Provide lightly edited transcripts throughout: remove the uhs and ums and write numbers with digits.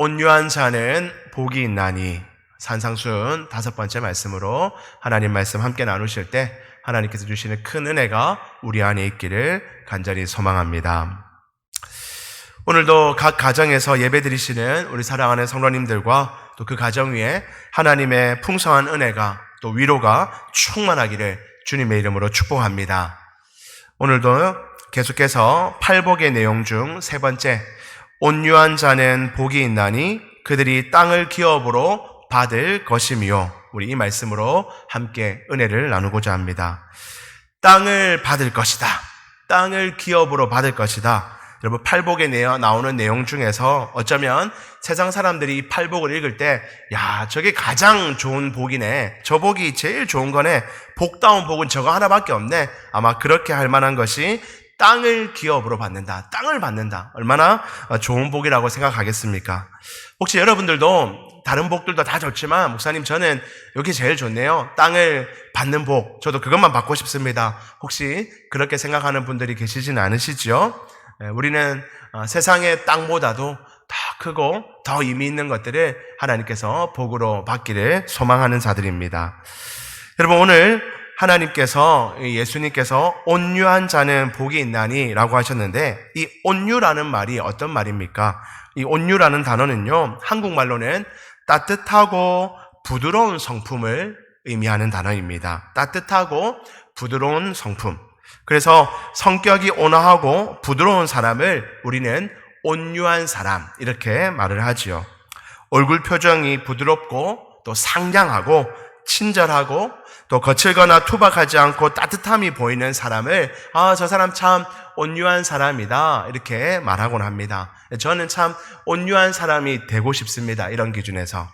온유한 자는 복이 있나니. 산상순 5번째 말씀으로 하나님 말씀 함께 나누실 때 하나님께서 주시는 큰 은혜가 우리 안에 있기를 간절히 소망합니다. 오늘도 각 가정에서 예배드리시는 우리 사랑하는 성도님들과 또 그 가정 위에 하나님의 풍성한 은혜가 또 위로가 충만하기를 주님의 이름으로 축복합니다. 오늘도 계속해서 팔복의 내용 중 3번째, 온유한 자는 복이 있나니 그들이 땅을 기업으로 받을 것이며, 우리 이 말씀으로 함께 은혜를 나누고자 합니다. 땅을 받을 것이다. 땅을 기업으로 받을 것이다. 여러분, 팔복에 나오는 내용 중에서 어쩌면 세상 사람들이 이 팔복을 읽을 때, 야, 저게 가장 좋은 복이네. 저 복이 제일 좋은 거네. 복다운 복은 저거 하나밖에 없네. 아마 그렇게 할 만한 것이 땅을 기업으로 받는다. 땅을 받는다. 얼마나 좋은 복이라고 생각하겠습니까? 혹시 여러분들도 다른 복들도 다 좋지만, 목사님 저는 여기 제일 좋네요. 땅을 받는 복. 저도 그것만 받고 싶습니다. 혹시 그렇게 생각하는 분들이 계시진 않으시죠? 우리는 세상의 땅보다도 더 크고 더 의미 있는 것들을 하나님께서 복으로 받기를 소망하는 자들입니다. 여러분, 오늘 하나님께서, 예수님께서 온유한 자는 복이 있나니 라고 하셨는데, 이 온유라는 말이 어떤 말입니까? 이 온유라는 단어는요, 한국말로는 따뜻하고 부드러운 성품을 의미하는 단어입니다. 따뜻하고 부드러운 성품. 그래서 성격이 온화하고 부드러운 사람을 우리는 온유한 사람, 이렇게 말을 하지요. 얼굴 표정이 부드럽고 또 상냥하고 친절하고 또 거칠거나 투박하지 않고 따뜻함이 보이는 사람을, 저 사람 참 온유한 사람이다, 이렇게 말하곤 합니다. 저는 참 온유한 사람이 되고 싶습니다. 이런 기준에서.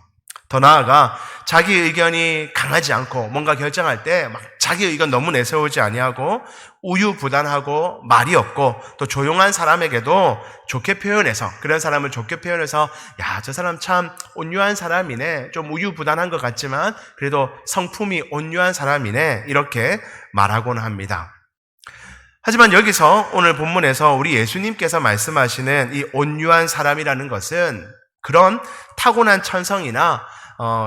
더 나아가 자기 의견이 강하지 않고 뭔가 결정할 때 막 자기 의견 너무 내세우지 아니하고 우유부단하고 말이 없고 또 조용한 사람에게도 좋게 표현해서, 그런 사람을 좋게 표현해서, 야, 저 사람 참 온유한 사람이네. 좀 우유부단한 것 같지만 그래도 성품이 온유한 사람이네. 이렇게 말하곤 합니다. 하지만 여기서 오늘 본문에서 우리 예수님께서 말씀하시는 이 온유한 사람이라는 것은 그런 타고난 천성이나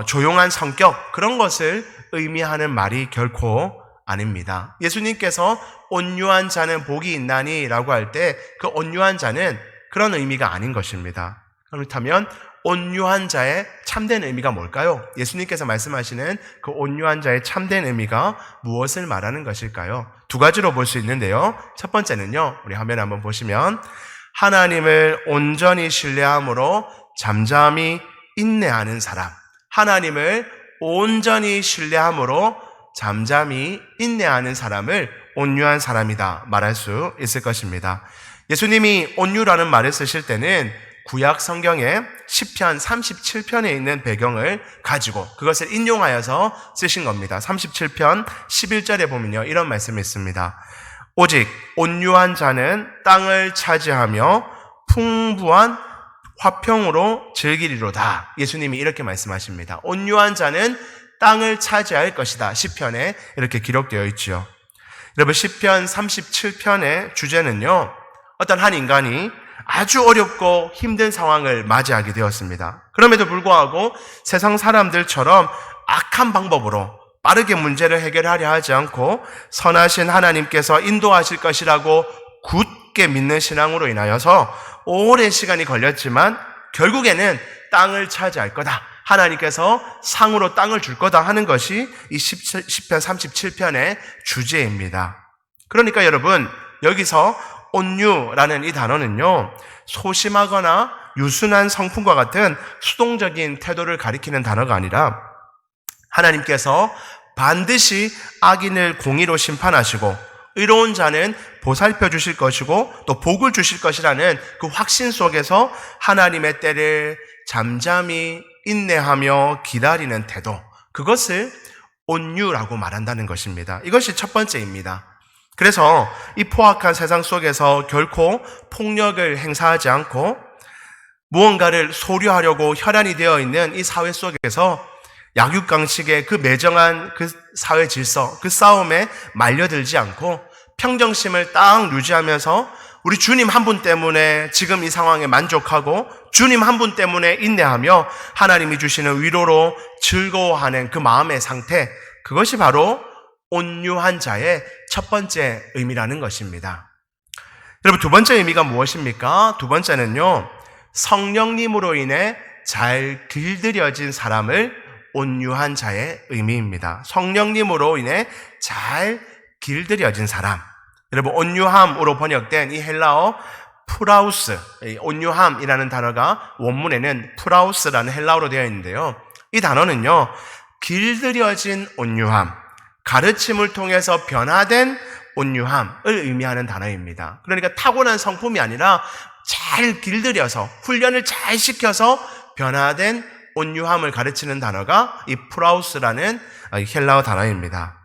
조용한 성격, 그런 것을 의미하는 말이 결코 아닙니다. 예수님께서 온유한 자는 복이 있나니 라고 할 때 그 온유한 자는 그런 의미가 아닌 것입니다. 그렇다면 온유한 자의 참된 의미가 뭘까요? 예수님께서 말씀하시는 그 온유한 자의 참된 의미가 무엇을 말하는 것일까요? 2가지로 볼 수 있는데요. 첫 번째는요, 우리 화면에 한번 보시면, 하나님을 온전히 신뢰함으로 잠잠히 인내하는 사람. 하나님을 온전히 신뢰함으로 잠잠히 인내하는 사람을 온유한 사람이다 말할 수 있을 것입니다. 예수님이 온유라는 말을 쓰실 때는 구약 성경에 시편 37편에 있는 배경을 가지고 그것을 인용하여서 쓰신 겁니다. 37편 11절에 보면요, 이런 말씀이 있습니다. 오직 온유한 자는 땅을 차지하며 풍부한 화평으로 즐기리로다. 예수님이 이렇게 말씀하십니다. 온유한 자는 땅을 차지할 것이다. 시편에 이렇게 기록되어 있죠. 여러분, 시편 37편의 주제는요, 어떤 한 인간이 아주 어렵고 힘든 상황을 맞이하게 되었습니다. 그럼에도 불구하고 세상 사람들처럼 악한 방법으로 빠르게 문제를 해결하려 하지 않고 선하신 하나님께서 인도하실 것이라고 굳게 믿는 신앙으로 인하여서 오랜 시간이 걸렸지만 결국에는 땅을 차지할 거다. 하나님께서 상으로 땅을 줄 거다 하는 것이 이 시편 37편의 주제입니다. 그러니까 여러분, 여기서 온유라는 이 단어는요, 소심하거나 유순한 성품과 같은 수동적인 태도를 가리키는 단어가 아니라 하나님께서 반드시 악인을 공의로 심판하시고 의로운 자는 보살펴 주실 것이고 또 복을 주실 것이라는 그 확신 속에서 하나님의 때를 잠잠히 인내하며 기다리는 태도, 그것을 온유라고 말한다는 것입니다. 이것이 첫 번째입니다. 그래서 이 포악한 세상 속에서 결코 폭력을 행사하지 않고 무언가를 소유하려고 혈안이 되어 있는 이 사회 속에서 약육강식의 그 매정한 그 사회 질서, 그 싸움에 말려들지 않고 평정심을 딱 유지하면서 우리 주님 한 분 때문에 지금 이 상황에 만족하고 주님 한 분 때문에 인내하며 하나님이 주시는 위로로 즐거워하는 그 마음의 상태, 그것이 바로 온유한 자의 첫 번째 의미라는 것입니다. 여러분, 두 번째 의미가 무엇입니까? 두 번째는요, 성령님으로 인해 잘 길들여진 사람을 온유한 자의 의미입니다. 성령님으로 인해 잘 길들여진 사람. 여러분, 온유함으로 번역된 이 헬라어 프라우스, 온유함이라는 단어가 원문에는 프라우스라는 헬라어로 되어 있는데요. 이 단어는요, 길들여진 온유함, 가르침을 통해서 변화된 온유함을 의미하는 단어입니다. 그러니까 타고난 성품이 아니라 잘 길들여서 훈련을 잘 시켜서 변화된 온유함을 가르치는 단어가 이 프라우스라는 헬라어 단어입니다.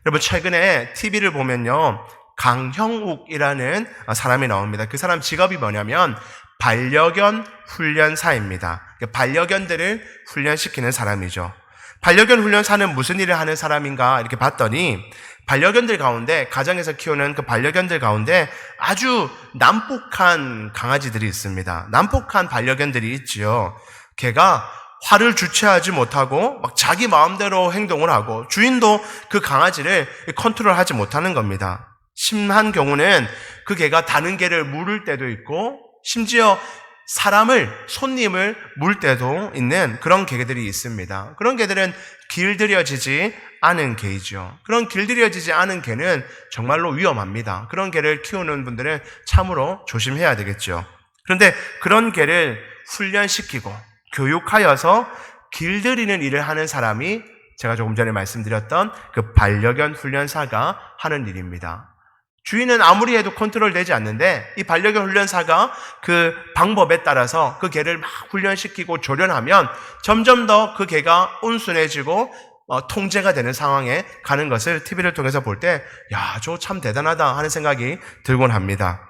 여러분, 최근에 TV를 보면요, 강형욱이라는 사람이 나옵니다. 그 사람 직업이 뭐냐면 반려견 훈련사입니다. 반려견들을 훈련시키는 사람이죠. 반려견 훈련사는 무슨 일을 하는 사람인가 이렇게 봤더니 반려견들 가운데, 가정에서 키우는 그 반려견들 가운데 아주 난폭한 강아지들이 있습니다. 난폭한 반려견들이 있지요. 걔가 화를 주체하지 못하고 막 자기 마음대로 행동을 하고 주인도 그 강아지를 컨트롤하지 못하는 겁니다. 심한 경우는 그 개가 다른 개를 물을 때도 있고 심지어 손님을 물 때도 있는 그런 개들이 있습니다. 그런 개들은 길들여지지 않은 개이죠. 그런 길들여지지 않은 개는 정말로 위험합니다. 그런 개를 키우는 분들은 참으로 조심해야 되겠죠. 그런데 그런 개를 훈련시키고 교육하여서 길들이는 일을 하는 사람이 제가 조금 전에 말씀드렸던 그 반려견 훈련사가 하는 일입니다. 주인은 아무리 해도 컨트롤 되지 않는데 이 반려견 훈련사가 그 방법에 따라서 그 개를 막 훈련시키고 조련하면 점점 더 그 개가 온순해지고 통제가 되는 상황에 가는 것을 TV를 통해서 볼 때, 야, 저 참 대단하다 하는 생각이 들곤 합니다.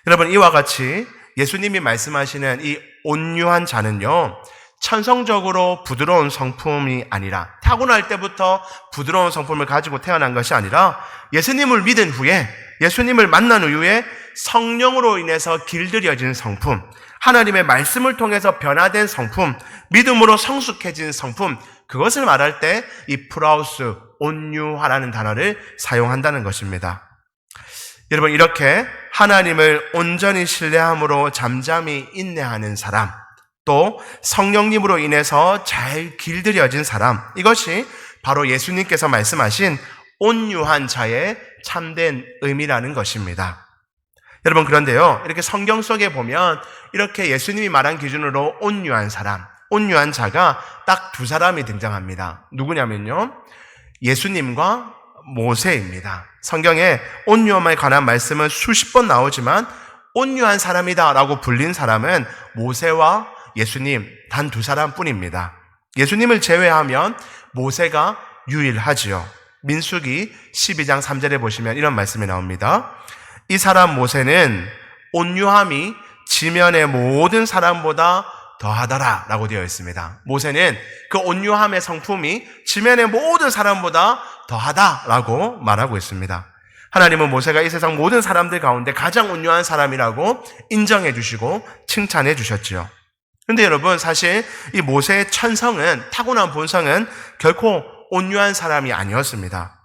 여러분, 이와 같이 예수님이 말씀하시는 이 온유한 자는요, 천성적으로 부드러운 성품이 아니라, 타고날 때부터 부드러운 성품을 가지고 태어난 것이 아니라 예수님을 믿은 후에, 예수님을 만난 이후에 성령으로 인해서 길들여진 성품, 하나님의 말씀을 통해서 변화된 성품, 믿음으로 성숙해진 성품, 그것을 말할 때 이 프라우스, 온유하라는 단어를 사용한다는 것입니다. 여러분, 이렇게 하나님을 온전히 신뢰함으로 잠잠히 인내하는 사람, 또 성령님으로 인해서 잘 길들여진 사람, 이것이 바로 예수님께서 말씀하신 온유한 자의 참된 의미라는 것입니다. 여러분, 그런데요, 이렇게 성경 속에 보면 이렇게 예수님이 말한 기준으로 온유한 사람, 온유한 자가 딱 두 사람이 등장합니다. 누구냐면요, 예수님과 모세입니다. 성경에 온유함에 관한 말씀은 수십 번 나오지만 온유한 사람이다 라고 불린 사람은 모세와 예수님 단 두 사람뿐입니다. 예수님을 제외하면 모세가 유일하지요. 민수기 12장 3절에 보시면 이런 말씀이 나옵니다. 이 사람 모세는 온유함이 지면의 모든 사람보다 더하더라 라고 되어 있습니다. 모세는 그 온유함의 성품이 지면의 모든 사람보다 더하다라고 말하고 있습니다. 하나님은 모세가 이 세상 모든 사람들 가운데 가장 온유한 사람이라고 인정해 주시고 칭찬해 주셨죠. 그런데 여러분, 사실 이 모세의 천성은, 타고난 본성은 결코 온유한 사람이 아니었습니다.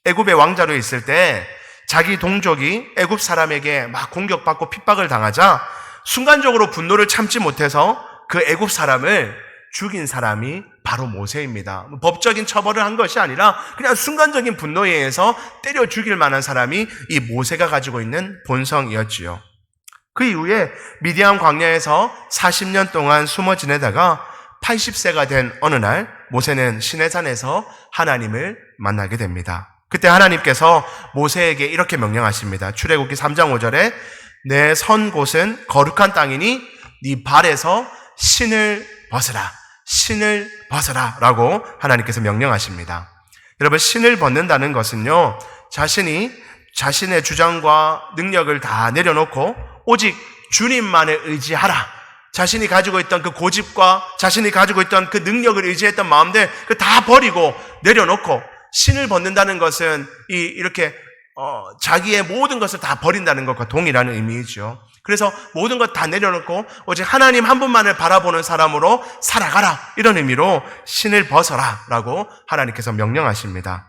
애굽의 왕자로 있을 때 자기 동족이 애굽 사람에게 막 공격받고 핍박을 당하자 순간적으로 분노를 참지 못해서 그 애굽 사람을 죽인 사람이 바로 모세입니다. 법적인 처벌을 한 것이 아니라 그냥 순간적인 분노에 의해서 때려 죽일 만한 사람이 이 모세가 가지고 있는 본성이었지요. 그 이후에 미디안 광야에서 40년 동안 숨어 지내다가 80세가 된 어느 날 모세는 시내산에서 하나님을 만나게 됩니다. 그때 하나님께서 모세에게 이렇게 명령하십니다. 출애굽기 3장 5절에 내 선 곳은 거룩한 땅이니 네 발에서 신을 벗으라, 신을 벗으라 라고 하나님께서 명령하십니다. 여러분, 신을 벗는다는 것은요, 자신의 주장과 능력을 다 내려놓고 오직 주님만을 의지하라, 자신이 가지고 있던 그 고집과 자신이 가지고 있던 그 능력을 의지했던 마음들 그 다 버리고 내려놓고, 신을 벗는다는 것은 이렇게 자기의 모든 것을 다 버린다는 것과 동일한 의미이죠. 그래서 모든 것 다 내려놓고 오직 하나님 한 분만을 바라보는 사람으로 살아가라. 이런 의미로 신을 벗어라 라고 하나님께서 명령하십니다.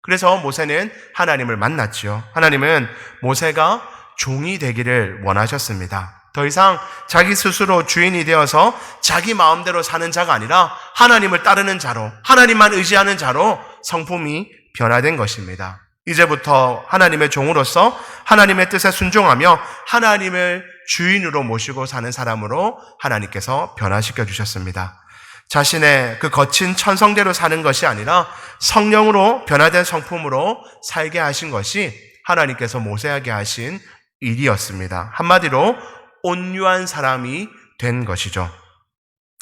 그래서 모세는 하나님을 만났지요. 하나님은 모세가 종이 되기를 원하셨습니다. 더 이상 자기 스스로 주인이 되어서 자기 마음대로 사는 자가 아니라 하나님을 따르는 자로, 하나님만 의지하는 자로 성품이 변화된 것입니다. 이제부터 하나님의 종으로서 하나님의 뜻에 순종하며 하나님을 주인으로 모시고 사는 사람으로 하나님께서 변화시켜 주셨습니다. 자신의 그 거친 천성대로 사는 것이 아니라 성령으로 변화된 성품으로 살게 하신 것이 하나님께서 모세에게 하신 일이었습니다. 한마디로 온유한 사람이 된 것이죠.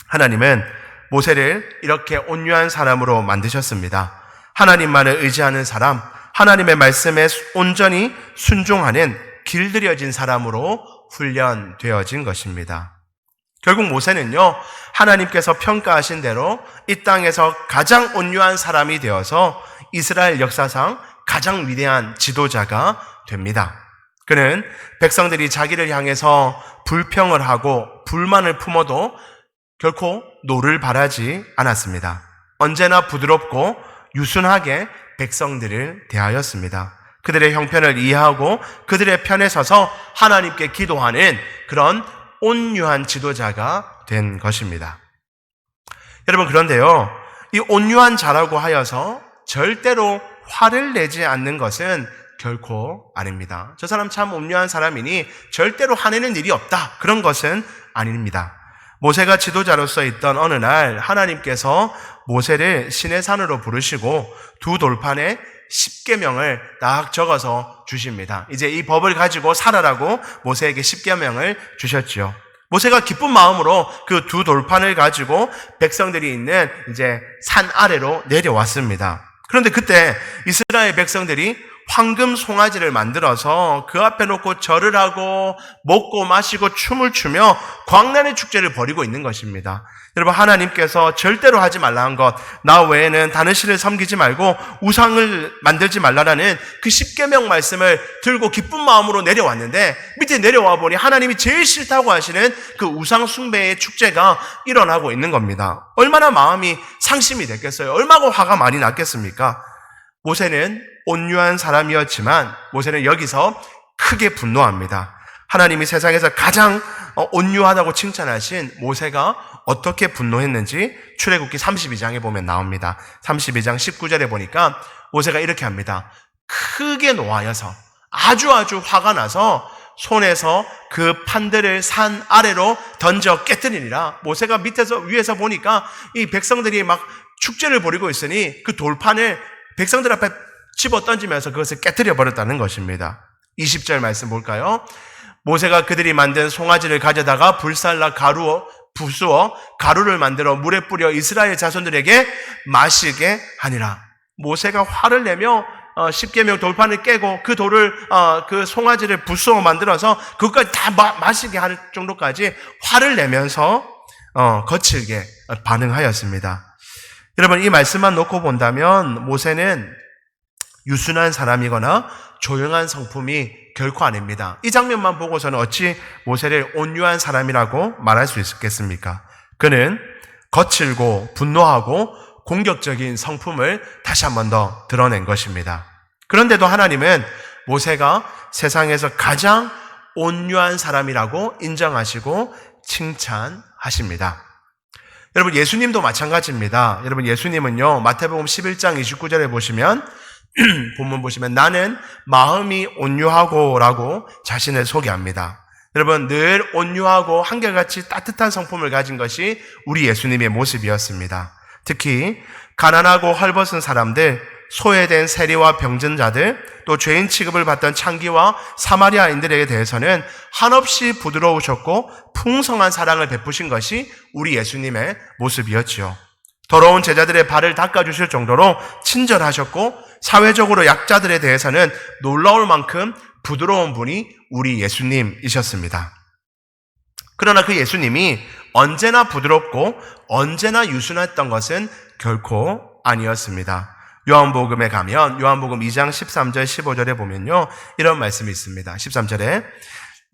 하나님은 모세를 이렇게 온유한 사람으로 만드셨습니다. 하나님만을 의지하는 사람, 하나님의 말씀에 온전히 순종하는 길들여진 사람으로 훈련되어진 것입니다. 결국 모세는요, 하나님께서 평가하신 대로 이 땅에서 가장 온유한 사람이 되어서 이스라엘 역사상 가장 위대한 지도자가 됩니다. 그는 백성들이 자기를 향해서 불평을 하고 불만을 품어도 결코 노를 바라지 않았습니다. 언제나 부드럽고 유순하게 백성들을 대하였습니다. 그들의 형편을 이해하고 그들의 편에 서서 하나님께 기도하는 그런 온유한 지도자가 된 것입니다. 여러분, 그런데요, 이 온유한 자라고 하여서 절대로 화를 내지 않는 것은 결코 아닙니다. 저 사람 참 온유한 사람이니 절대로 화내는 일이 없다, 그런 것은 아닙니다. 모세가 지도자로서 있던 어느 날 하나님께서 모세를 시내산으로 부르시고 두 돌판에 10계명을 딱 적어서 주십니다. 이제 이 법을 가지고 살아라고 모세에게 10계명을 주셨지요. 모세가 기쁜 마음으로 그 두 돌판을 가지고 백성들이 있는 이제 산 아래로 내려왔습니다. 그런데 그때 이스라엘 백성들이 황금 송아지를 만들어서 그 앞에 놓고 절을 하고 먹고 마시고 춤을 추며 광란의 축제를 벌이고 있는 것입니다. 여러분, 하나님께서 절대로 하지 말라는 것, 나 외에는 다른 신을 섬기지 말고 우상을 만들지 말라라는 그 10계명 말씀을 들고 기쁜 마음으로 내려왔는데, 밑에 내려와 보니 하나님이 제일 싫다고 하시는 그 우상 숭배의 축제가 일어나고 있는 겁니다. 얼마나 마음이 상심이 됐겠어요? 얼마나 화가 많이 났겠습니까? 모세는 온유한 사람이었지만 모세는 여기서 크게 분노합니다. 하나님이 세상에서 가장 온유하다고 칭찬하신 모세가 어떻게 분노했는지 출애굽기 32장에 보면 나옵니다. 32장 19절에 보니까 모세가 이렇게 합니다. 크게 노하여서 아주 화가 나서 손에서 그 판들을 산 아래로 던져 깨뜨리니라. 모세가 밑에서 위에서 보니까 이 백성들이 막 축제를 벌이고 있으니 그 돌판을 백성들 앞에 집어 던지면서 그것을 깨뜨려 버렸다는 것입니다. 20절 말씀 볼까요? 모세가 그들이 만든 송아지를 가져다가 불살라 부수어 가루를 만들어 물에 뿌려 이스라엘 자손들에게 마시게 하니라. 모세가 화를 내며 10계명 돌판을 깨고 그 돌을 그 송아지를 부수어 만들어서 그것까지 다 마시게 할 정도까지 화를 내면서 거칠게 반응하였습니다. 여러분, 이 말씀만 놓고 본다면 모세는 유순한 사람이거나 조용한 성품이 결코 아닙니다. 이 장면만 보고서는 어찌 모세를 온유한 사람이라고 말할 수 있겠습니까? 그는 거칠고 분노하고 공격적인 성품을 다시 한 번 더 드러낸 것입니다. 그런데도 하나님은 모세가 세상에서 가장 온유한 사람이라고 인정하시고 칭찬하십니다. 여러분, 예수님도 마찬가지입니다. 여러분, 예수님은요, 마태복음 11장 29절에 보시면 본문 보시면 나는 마음이 온유하고 라고 자신을 소개합니다. 여러분, 늘 온유하고 한결같이 따뜻한 성품을 가진 것이 우리 예수님의 모습이었습니다. 특히 가난하고 헐벗은 사람들, 소외된 세리와 병든자들, 또 죄인 취급을 받던 창기와 사마리아인들에 대해서는 한없이 부드러우셨고 풍성한 사랑을 베푸신 것이 우리 예수님의 모습이었지요. 더러운 제자들의 발을 닦아주실 정도로 친절하셨고 사회적으로 약자들에 대해서는 놀라울 만큼 부드러운 분이 우리 예수님이셨습니다. 그러나 그 예수님이 언제나 부드럽고 언제나 유순했던 것은 결코 아니었습니다. 요한복음에 가면 요한복음 2장 13절 15절에 보면요, 이런 말씀이 있습니다. 13절에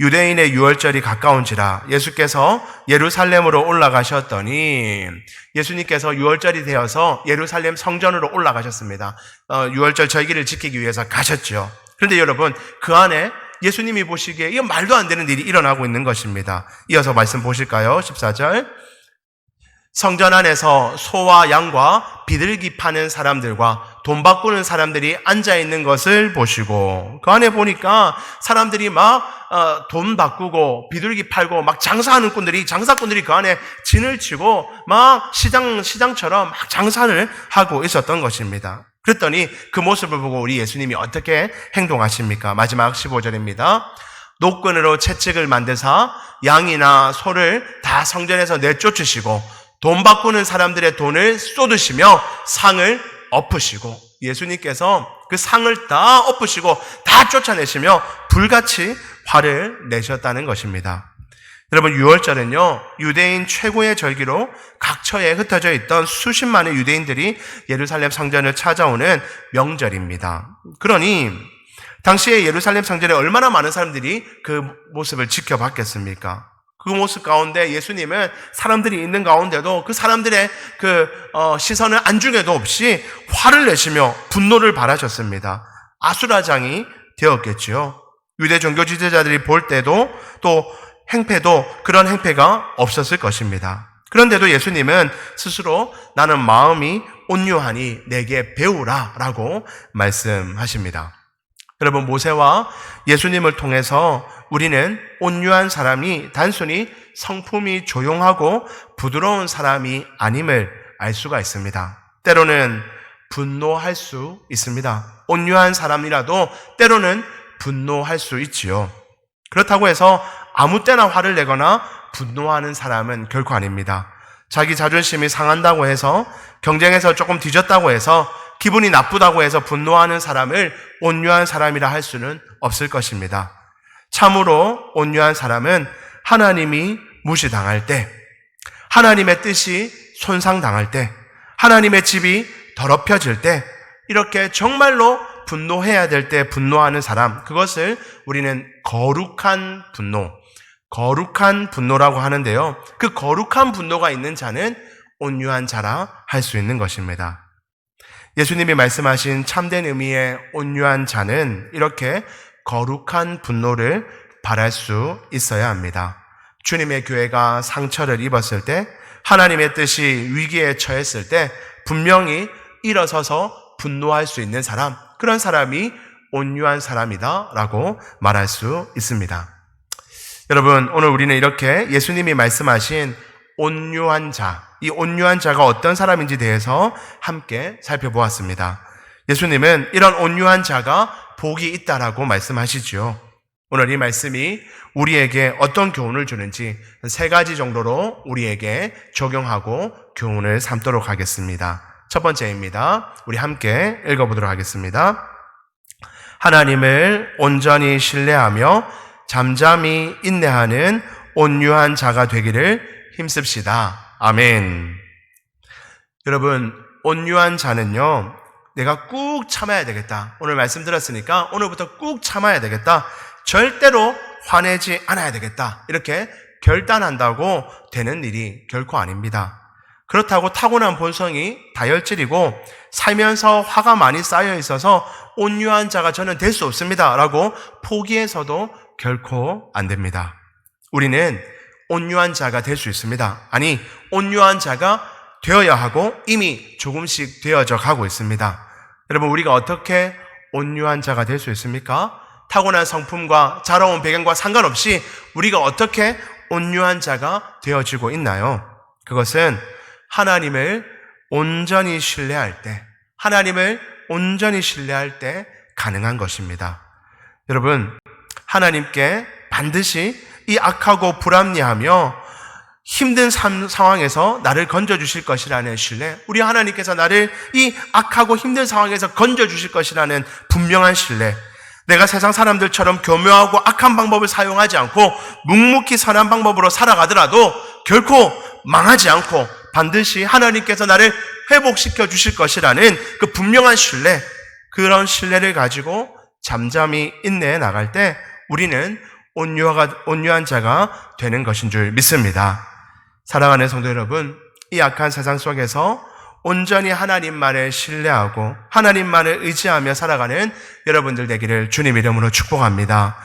유대인의 유월절이 가까운지라 예수께서 예루살렘으로 올라가셨더니 예수님께서 유월절이 되어서 예루살렘 성전으로 올라가셨습니다. 유월절 절기를 지키기 위해서 가셨죠. 그런데 여러분, 그 안에 예수님이 보시기에 이거 말도 안 되는 일이 일어나고 있는 것입니다. 이어서 말씀 보실까요? 14절. 성전 안에서 소와 양과 비둘기 파는 사람들과 돈 바꾸는 사람들이 앉아있는 것을 보시고, 그 안에 보니까 사람들이 막 돈 바꾸고 비둘기 팔고 막 장사꾼들이 그 안에 진을 치고 막 시장처럼 막 장사를 하고 있었던 것입니다. 그랬더니 그 모습을 보고 우리 예수님이 어떻게 행동하십니까? 마지막 15절입니다. 노끈으로 채찍을 만드사 양이나 소를 다 성전에서 내쫓으시고 돈 바꾸는 사람들의 돈을 쏟으시며 상을 엎으시고, 예수님께서 그 상을 다 엎으시고 다 쫓아내시며 불같이 화를 내셨다는 것입니다. 여러분, 유월절은요, 유대인 최고의 절기로 각처에 흩어져 있던 수십만의 유대인들이 예루살렘 성전을 찾아오는 명절입니다. 그러니 당시에 예루살렘 성전에 얼마나 많은 사람들이 그 모습을 지켜봤겠습니까? 그 모습 가운데 예수님은 사람들이 있는 가운데도 그 사람들의 시선을 안중에도 없이 화를 내시며 분노를 발하셨습니다. 아수라장이 되었겠지요. 유대 종교 지도자들이 볼 때도 또 행패도 그런 행패가 없었을 것입니다. 그런데도 예수님은 스스로 나는 마음이 온유하니 내게 배우라 라고 말씀하십니다. 여러분, 모세와 예수님을 통해서 우리는 온유한 사람이 단순히 성품이 조용하고 부드러운 사람이 아님을 알 수가 있습니다. 때로는 분노할 수 있습니다. 온유한 사람이라도 때로는 분노할 수 있지요. 그렇다고 해서 아무 때나 화를 내거나 분노하는 사람은 결코 아닙니다. 자기 자존심이 상한다고 해서, 경쟁에서 조금 뒤졌다고 해서, 기분이 나쁘다고 해서 분노하는 사람을 온유한 사람이라 할 수는 없을 것입니다. 참으로 온유한 사람은 하나님이 무시당할 때, 하나님의 뜻이 손상당할 때, 하나님의 집이 더럽혀질 때, 이렇게 정말로 분노해야 될 때 분노하는 사람, 그것을 우리는 거룩한 분노라고 하는데요. 그 거룩한 분노가 있는 자는 온유한 자라 할 수 있는 것입니다. 예수님이 말씀하신 참된 의미의 온유한 자는 이렇게 거룩한 분노를 발할 수 있어야 합니다. 주님의 교회가 상처를 입었을 때, 하나님의 뜻이 위기에 처했을 때 분명히 일어서서 분노할 수 있는 사람, 그런 사람이 온유한 사람이다 라고 말할 수 있습니다. 여러분, 오늘 우리는 이렇게 예수님이 말씀하신 온유한 자, 이 온유한 자가 어떤 사람인지 대해서 함께 살펴보았습니다. 예수님은 이런 온유한 자가 복이 있다라고 말씀하시죠. 오늘 이 말씀이 우리에게 어떤 교훈을 주는지 3가지 정도로 우리에게 적용하고 교훈을 삼도록 하겠습니다. 첫 번째입니다. 우리 함께 읽어보도록 하겠습니다. 하나님을 온전히 신뢰하며 잠잠히 인내하는 온유한 자가 되기를 힘씁시다. 아멘. 여러분, 온유한 자는요, 내가 꾹 참아야 되겠다. 오늘 말씀 들었으니까 오늘부터 꾹 참아야 되겠다. 절대로 화내지 않아야 되겠다. 이렇게 결단한다고 되는 일이 결코 아닙니다. 그렇다고 타고난 본성이 다혈질이고 살면서 화가 많이 쌓여 있어서 온유한 자가 저는 될 수 없습니다 라고 포기해서도 결코 안 됩니다. 우리는 온유한 자가 될 수 있습니다. 아니, 온유한 자가 되어야 하고 이미 조금씩 되어져 가고 있습니다. 여러분, 우리가 어떻게 온유한 자가 될 수 있습니까? 타고난 성품과 자라온 배경과 상관없이 우리가 어떻게 온유한 자가 되어지고 있나요? 그것은 하나님을 온전히 신뢰할 때, 가능한 것입니다. 여러분, 하나님께 반드시 이 악하고 불합리하며 힘든 상황에서 나를 건져주실 것이라는 신뢰, 우리 하나님께서 나를 이 악하고 힘든 상황에서 건져주실 것이라는 분명한 신뢰, 내가 세상 사람들처럼 교묘하고 악한 방법을 사용하지 않고 묵묵히 선한 방법으로 살아가더라도 결코 망하지 않고 반드시 하나님께서 나를 회복시켜 주실 것이라는 그 분명한 신뢰, 그런 신뢰를 가지고 잠잠히 인내해 나갈 때 우리는 온유한 자가 되는 것인 줄 믿습니다. 사랑하는 성도 여러분, 이 악한 세상 속에서 온전히 하나님만을 신뢰하고 하나님만을 의지하며 살아가는 여러분들 되기를 주님 이름으로 축복합니다.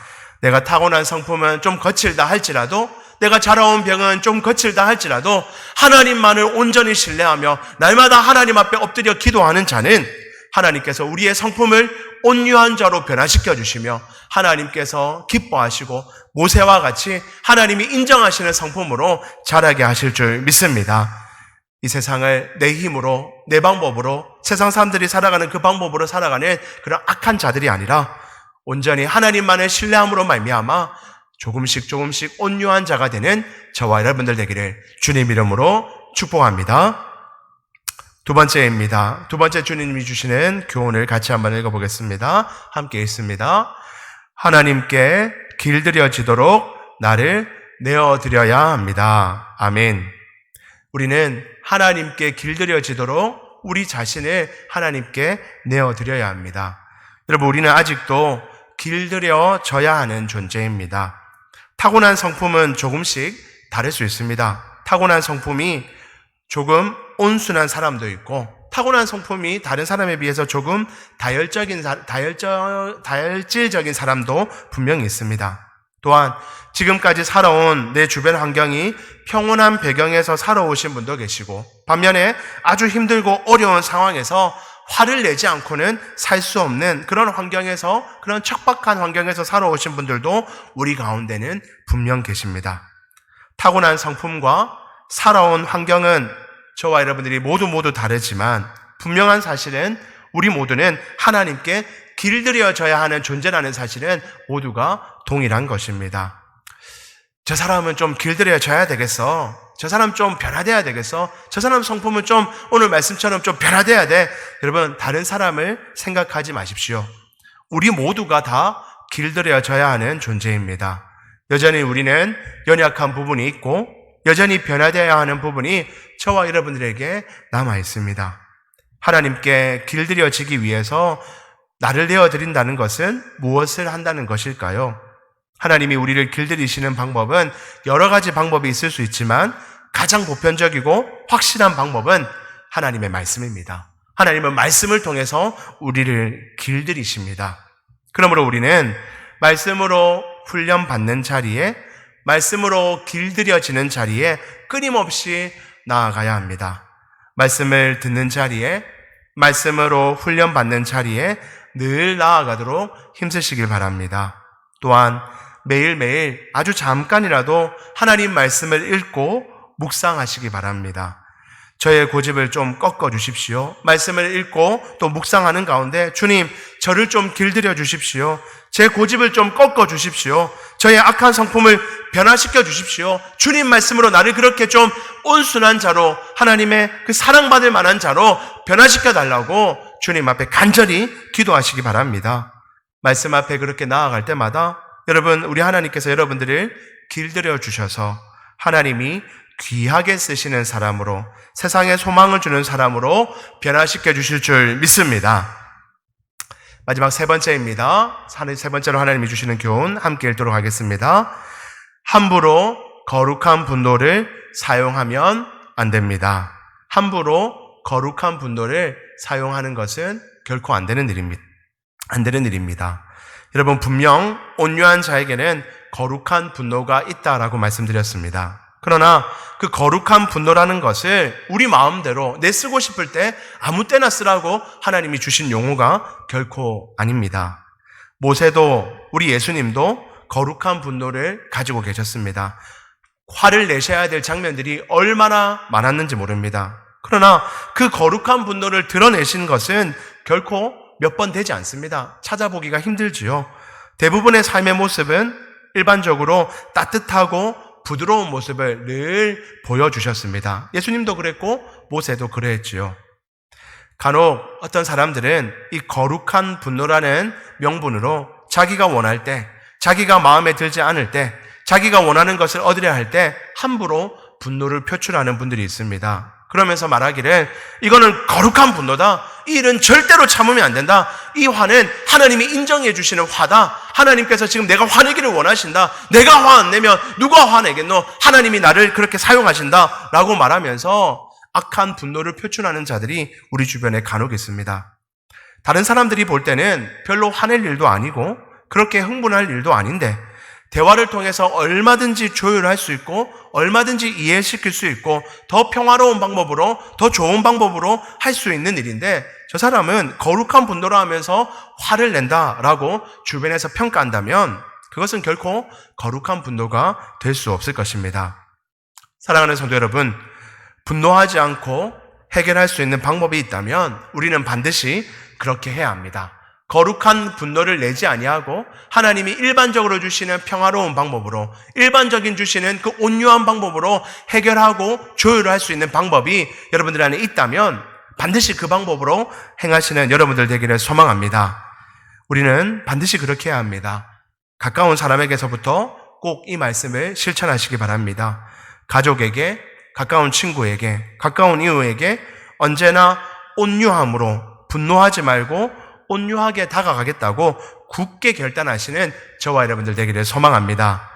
내가 타고난 성품은 좀 거칠다 할지라도, 내가 자라온 병은 좀 거칠다 할지라도 하나님만을 온전히 신뢰하며 날마다 하나님 앞에 엎드려 기도하는 자는 하나님께서 우리의 성품을 온유한 자로 변화시켜 주시며 하나님께서 기뻐하시고 모세와 같이 하나님이 인정하시는 성품으로 자라게 하실 줄 믿습니다. 이 세상을 내 힘으로, 내 방법으로, 세상 사람들이 살아가는 그 방법으로 살아가는 그런 악한 자들이 아니라 온전히 하나님만을 신뢰함으로 말미암아 조금씩 온유한 자가 되는 저와 여러분들 되기를 주님 이름으로 축복합니다. 두 번째입니다. 두 번째 주님이 주시는 교훈을 같이 한번 읽어보겠습니다. 함께 읽습니다. 하나님께 길들여지도록 나를 내어드려야 합니다. 아멘. 우리는 하나님께 길들여지도록 우리 자신을 하나님께 내어드려야 합니다. 여러분, 우리는 아직도 길들여져야 하는 존재입니다. 타고난 성품은 조금씩 다를 수 있습니다. 타고난 성품이 조금 온순한 사람도 있고, 타고난 성품이 다른 사람에 비해서 조금 다혈질적인 사람도 분명히 있습니다. 또한 지금까지 살아온 내 주변 환경이 평온한 배경에서 살아오신 분도 계시고, 반면에 아주 힘들고 어려운 상황에서 화를 내지 않고는 살 수 없는 그런 환경에서, 그런 척박한 환경에서 살아오신 분들도 우리 가운데는 분명 계십니다. 타고난 성품과 살아온 환경은 저와 여러분들이 모두 다르지만 분명한 사실은 우리 모두는 하나님께 길들여져야 하는 존재라는 사실은 모두가 동일한 것입니다. 저 사람은 좀 길들여져야 되겠어. 저 사람 좀 변화돼야 되겠어. 저 사람 성품은 좀 오늘 말씀처럼 좀 변화돼야 돼. 여러분, 다른 사람을 생각하지 마십시오. 우리 모두가 다 길들여져야 하는 존재입니다. 여전히 우리는 연약한 부분이 있고 여전히 변화되어야 하는 부분이 저와 여러분들에게 남아 있습니다. 하나님께 길들여지기 위해서 나를 내어드린다는 것은 무엇을 한다는 것일까요? 하나님이 우리를 길들이시는 방법은 여러 가지 방법이 있을 수 있지만 가장 보편적이고 확실한 방법은 하나님의 말씀입니다. 하나님은 말씀을 통해서 우리를 길들이십니다. 그러므로 우리는 말씀으로 훈련받는 자리에, 말씀으로 길들여지는 자리에 끊임없이 나아가야 합니다. 말씀을 듣는 자리에, 말씀으로 훈련받는 자리에 늘 나아가도록 힘쓰시길 바랍니다. 또한 매일매일 아주 잠깐이라도 하나님 말씀을 읽고 묵상하시기 바랍니다. 저의 고집을 좀 꺾어 주십시오. 말씀을 읽고 또 묵상하는 가운데 주님, 저를 좀 길들여 주십시오. 제 고집을 좀 꺾어 주십시오. 저의 악한 성품을 변화시켜 주십시오. 주님 말씀으로 나를 그렇게 좀 온순한 자로, 하나님의 그 사랑받을 만한 자로 변화시켜 달라고 주님 앞에 간절히 기도하시기 바랍니다. 말씀 앞에 그렇게 나아갈 때마다 여러분, 우리 하나님께서 여러분들을 길들여 주셔서 하나님이 귀하게 쓰시는 사람으로, 세상에 소망을 주는 사람으로 변화시켜 주실 줄 믿습니다. 마지막 세 번째입니다. 세 번째로 하나님이 주시는 교훈 함께 읽도록 하겠습니다. 함부로 거룩한 분노를 사용하면 안 됩니다. 함부로 거룩한 분노를 사용하는 것은 결코 안 되는 일입니다. 여러분, 분명 온유한 자에게는 거룩한 분노가 있다라고 말씀드렸습니다. 그러나 그 거룩한 분노라는 것을 우리 마음대로 내 쓰고 싶을 때 아무 때나 쓰라고 하나님이 주신 용어가 결코 아닙니다. 모세도, 우리 예수님도 거룩한 분노를 가지고 계셨습니다. 화를 내셔야 될 장면들이 얼마나 많았는지 모릅니다. 그러나 그 거룩한 분노를 드러내신 것은 결코 몇 번 되지 않습니다. 찾아보기가 힘들지요. 대부분의 삶의 모습은 일반적으로 따뜻하고 부드러운 모습을 늘 보여주셨습니다. 예수님도 그랬고 모세도 그랬지요. 간혹 어떤 사람들은 이 거룩한 분노라는 명분으로 자기가 원할 때, 자기가 마음에 들지 않을 때, 자기가 원하는 것을 얻으려 할 때 함부로 분노를 표출하는 분들이 있습니다. 그러면서 말하기를 이거는 거룩한 분노다. 이 일은 절대로 참으면 안 된다. 이 화는 하나님이 인정해 주시는 화다. 하나님께서 지금 내가 화내기를 원하신다. 내가 화 안 내면 누가 화내겠노? 하나님이 나를 그렇게 사용하신다 라고 말하면서 악한 분노를 표출하는 자들이 우리 주변에 간혹 있습니다. 다른 사람들이 볼 때는 별로 화낼 일도 아니고 그렇게 흥분할 일도 아닌데 대화를 통해서 얼마든지 조율할 수 있고 얼마든지 이해시킬 수 있고 더 평화로운 방법으로 더 좋은 방법으로 할 수 있는 일인데 저 사람은 거룩한 분노를 하면서 화를 낸다라고 주변에서 평가한다면 그것은 결코 거룩한 분노가 될 수 없을 것입니다. 사랑하는 성도 여러분, 분노하지 않고 해결할 수 있는 방법이 있다면 우리는 반드시 그렇게 해야 합니다. 거룩한 분노를 내지 아니하고 하나님이 일반적으로 주시는 평화로운 방법으로 일반적인 주시는 그 온유한 방법으로 해결하고 조율할 수 있는 방법이 여러분들 안에 있다면 반드시 그 방법으로 행하시는 여러분들 되기를 소망합니다. 우리는 반드시 그렇게 해야 합니다. 가까운 사람에게서부터 꼭 이 말씀을 실천하시기 바랍니다. 가족에게, 가까운 친구에게, 가까운 이웃에게 언제나 온유함으로 분노하지 말고 온유하게 다가가겠다고 굳게 결단하시는 저와 여러분들 되기를 소망합니다.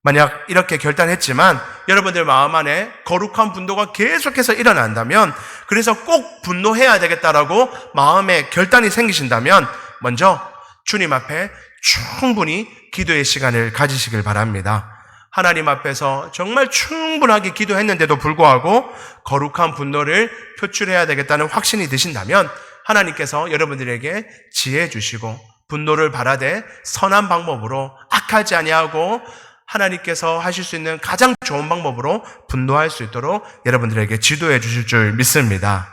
만약 이렇게 결단했지만 여러분들 마음 안에 거룩한 분노가 계속해서 일어난다면 그래서 꼭 분노해야 되겠다라고 마음에 결단이 생기신다면 먼저 주님 앞에 충분히 기도의 시간을 가지시길 바랍니다. 하나님 앞에서 정말 충분하게 기도했는데도 불구하고 거룩한 분노를 표출해야 되겠다는 확신이 드신다면 하나님께서 여러분들에게 지혜 주시고 분노를 바라되 선한 방법으로 악하지 아니하고 하나님께서 하실 수 있는 가장 좋은 방법으로 분노할 수 있도록 여러분들에게 지도해 주실 줄 믿습니다.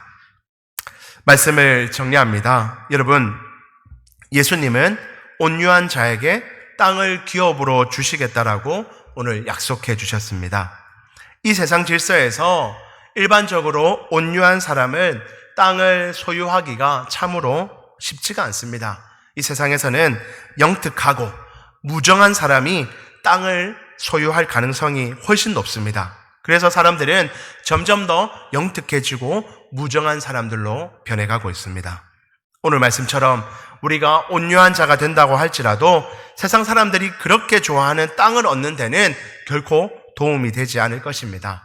말씀을 정리합니다. 여러분, 예수님은 온유한 자에게 땅을 기업으로 주시겠다라고 오늘 약속해 주셨습니다. 이 세상 질서에서 일반적으로 온유한 사람은 땅을 소유하기가 참으로 쉽지가 않습니다. 이 세상에서는 영특하고 무정한 사람이 땅을 소유할 가능성이 훨씬 높습니다. 그래서 사람들은 점점 더 영특해지고 무정한 사람들로 변해가고 있습니다. 오늘 말씀처럼 우리가 온유한 자가 된다고 할지라도 세상 사람들이 그렇게 좋아하는 땅을 얻는 데는 결코 도움이 되지 않을 것입니다.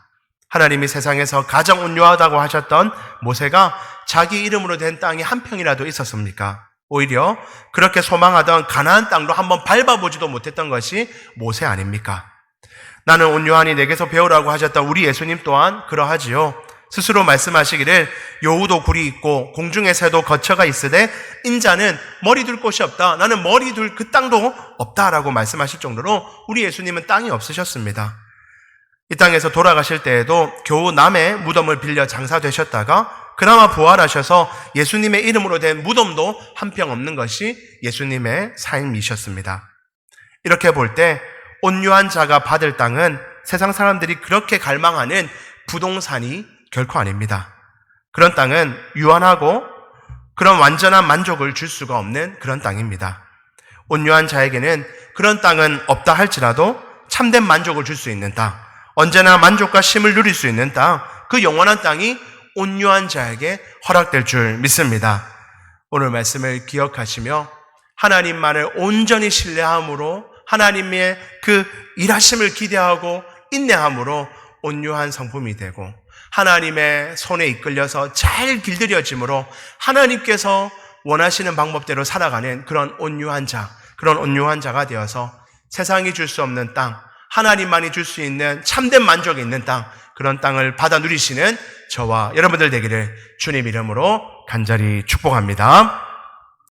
하나님이 세상에서 가장 온유하다고 하셨던 모세가 자기 이름으로 된 땅이 한 평이라도 있었습니까? 오히려 그렇게 소망하던 가나안 땅도 한번 밟아보지도 못했던 것이 모세 아닙니까? 나는 온유하니 내게서 배우라고 하셨던 우리 예수님 또한 그러하지요. 스스로 말씀하시기를 여우도 굴이 있고 공중의 새도 거처가 있으되 인자는 머리 둘 곳이 없다. 나는 머리 둘 그 땅도 없다라고 말씀하실 정도로 우리 예수님은 땅이 없으셨습니다. 이 땅에서 돌아가실 때에도 겨우 남의 무덤을 빌려 장사되셨다가 그나마 부활하셔서 예수님의 이름으로 된 무덤도 한 평 없는 것이 예수님의 삶이셨습니다. 이렇게 볼 때 온유한 자가 받을 땅은 세상 사람들이 그렇게 갈망하는 부동산이 결코 아닙니다. 그런 땅은 유한하고 그런 완전한 만족을 줄 수가 없는 그런 땅입니다. 온유한 자에게는 그런 땅은 없다 할지라도 참된 만족을 줄 수 있는 땅, 언제나 만족과 쉼을 누릴 수 있는 땅, 그 영원한 땅이 온유한 자에게 허락될 줄 믿습니다. 오늘 말씀을 기억하시며 하나님만을 온전히 신뢰함으로 하나님의 그 일하심을 기대하고 인내함으로 온유한 성품이 되고 하나님의 손에 이끌려서 잘 길들여짐으로 하나님께서 원하시는 방법대로 살아가는 그런 온유한 자가 되어서 세상이 줄 수 없는 땅, 하나님만이 줄 수 있는 참된 만족이 있는 땅, 그런 땅을 받아 누리시는 저와 여러분들 되기를 주님 이름으로 간절히 축복합니다.